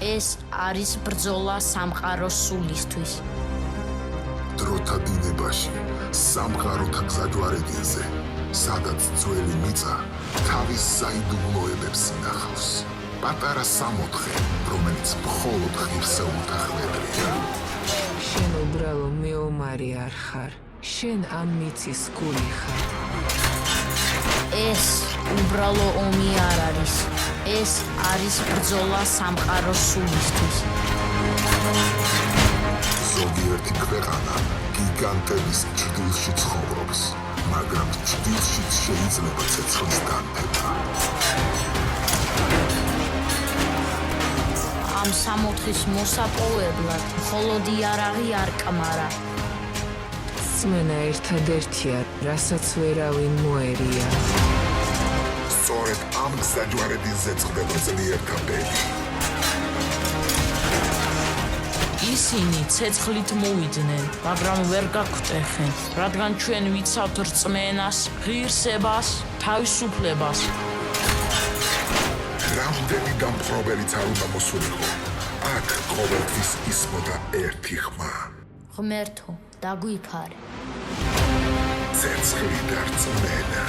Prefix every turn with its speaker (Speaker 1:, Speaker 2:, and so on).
Speaker 1: ეს არის ბრძოლა სამყაროს სულისთვის.
Speaker 2: დროთა დინებაში, სამყაროთა გზაჯვარედინზე, სადაც ძველი მიწა თავის საიდუმლოებებს ინახავს. პატარა სამოთხე, რომელიც მხოლოდ ღირსეულთა ხვედრია.
Speaker 3: შენ უბრალო მეომარი არ ხარ. შენ ამ მიწის გული ხარ.
Speaker 1: ეს უბრალო ომი არ არის. ეს არის ბრძოლა სამყაროს სულისთვის.
Speaker 2: ზოგიერთი ქვეყანა გიგანტების ჭდილში ცხოვრობს, მაგრამ ჭდილშიც შეიძლება ცეცხლის განდება.
Speaker 1: ამ სამოთხის მოსაპოვებლად მხოლოდ იარაღი არ კმარა.
Speaker 3: სმენა ერთადერთია, რასაც ვერავინ მოერია.
Speaker 2: სწორედ ამ გზაჯვარედინზე წყდება ძლიერთა ბედი.
Speaker 4: ისინი ცეცხლით მოვიდნენ, მაგრამ ვერ გაგვტეხენ, რადგან ჩვენ ვიცავთ რწმენას, ღირსებას, თავისუფლებას.
Speaker 2: რამდენი დამპყრობელიც არ უნდა მოსულიყო, აქ ყოველთვის ისმოდა ერთი ხმა.
Speaker 1: ღმერთო, დაგვიფარე.
Speaker 2: ცეცხლი და რწმენა.